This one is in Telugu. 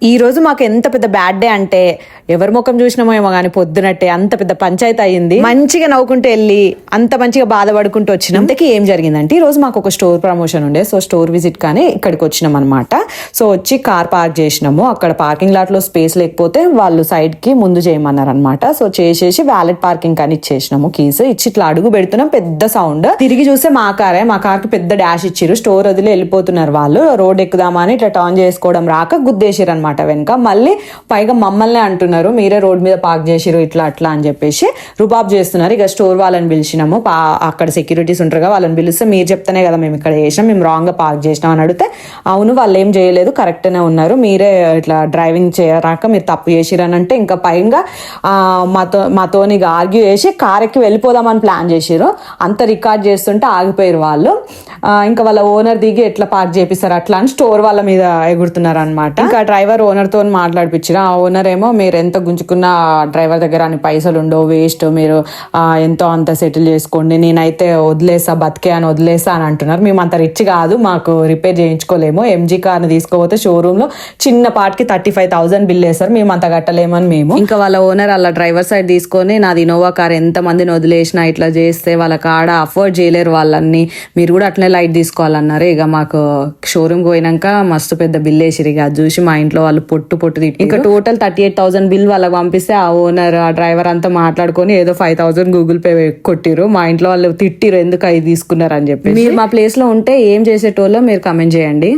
ఈ రోజు మాకు ఎంత పెద్ద బ్యాడ్ డే అంటే ఎవరి ముఖం చూసినామో ఏమో కానీ పొద్దునట్టే అంత పెద్ద పంచాయతీ అయ్యింది. మంచిగా నవ్వుకుంటూ వెళ్ళి అంత మంచిగా బాధపడుకుంటూ వచ్చినాం. ఇంతకీ ఏం జరిగిందంటే ఈ రోజు మాకు ఒక స్టోర్ ప్రమోషన్ ఉండే, సో స్టోర్ విజిట్ కానీ ఇక్కడికి వచ్చినాం అనమాట. సో వచ్చి కార్ పార్క్ చేసినాము. అక్కడ పార్కింగ్ లాట్ లో స్పేస్ లేకపోతే వాళ్ళు సైడ్ కి ముందు చేయమన్నారు అనమాట. సో చేసేసి వ్యాలెట్ పార్కింగ్ కానీ ఇచ్చేసినాము. కీస్ ఇచ్చి ఇట్లా అడుగు పెడుతున్నాం, పెద్ద సౌండ్. తిరిగి చూస్తే మా కార్కి పెద్ద డాష్ ఇచ్చిరు. స్టోర్ వదిలి వెళ్ళిపోతున్నారు వాళ్ళు. రోడ్ ఎక్కుదామని ఇట్లా టర్న్ చేసుకోవడం రాక గుద్దేసిరు అనమాట వెనక. మళ్ళీ పైగా మమ్మల్ని అంటున్నారు మీరే రోడ్ మీద పార్క్ చేసిరు ఇట్లా అట్లా అని చెప్పేసి రుబాబ్ చేస్తున్నారు. ఇక స్టోర్ వాళ్ళని పిలిచినాము. అక్కడ సెక్యూరిటీస్ ఉంటారుగా, వాళ్ళని పిలిస్తే మీరు చెప్తానే కదా మేము ఇక్కడ చేసినాం, మేము రాంగ్ గా పార్క్ చేసినాం అని అడిగితే అవును వాళ్ళు ఏం చేయలేదు కరెక్ట్నే ఉన్నారు, మీరే ఇట్లా డ్రైవింగ్ చేయరాక మీరు తప్పు చేసిరు అని అంటే ఇంకా పైగా మాతోని ఆర్గ్యూ చేసి కార్ ఎక్కి వెళ్ళిపోదామని ప్లాన్ చేసిరు. అంత రికార్డ్ చేస్తుంటే ఆగిపోయారు వాళ్ళు. ఇంకా వాళ్ళ ఓనర్ దిగి ఎట్లా పార్క్ చేపిస్తారు అట్లా అని స్టోర్ వాళ్ళ మీద ఎగురుతున్నారు అనమాట. ఇంకా డ్రైవర్ ఓనర్ తో మాట్లాడిపించారు. ఆ ఓనర్ ఏమో మీరు ఎంత గుంజుకున్న డ్రైవర్ దగ్గర అని పైసలు ఉండవు, వేస్ట్, మీరు ఎంతో అంత సెటిల్ చేసుకోండి, నేనైతే వదిలేసా బతికే అని వదిలేసా అని అంటున్నారు. మేము అంత రిచ్ కాదు, మాకు రిపేర్ చేయించుకోలేము. ఎంజీ కార్ని తీసుకోపోతే షోరూమ్ లో చిన్న పార్ట్కి 35,000 బిల్ వేస్తారు, మేము అంత కట్టలేమని మేము. ఇంకా వాళ్ళ ఓనర్ అలా డ్రైవర్ సైడ్ తీసుకొని నాది ఇన్నోవా కార్ ఎంత మందిని వదిలేసినా ఇట్లా చేస్తే వాళ్ళ కాడ అఫోర్డ్ చేయలేరు వాళ్ళని, మీరు కూడా అట్లనే లైట్ తీసుకోవాలన్నారు. ఇక మాకు షోరూమ్ పోయినాక మస్తు పెద్ద బిల్ వేసిరు. ఇక అది చూసి మా ఇంట్లో వాళ్ళు పొట్టు తిట్టి ఇంకా టోటల్ 38,000 బిల్ వాళ్ళకి పంపిస్తే ఆ ఓనర్ ఆ డ్రైవర్ అంతా మాట్లాడుకొని ఏదో 5,000 గూగుల్ పే కొట్టిరు. మా ఇంట్లో వాళ్ళు తిట్టిరు ఎందుకు అవి తీసుకున్నారు అని చెప్పి. మీరు మా ప్లేస్ లో ఉంటే ఏం చేసేటోళ్ళో మీరు కమెంట్ చేయండి.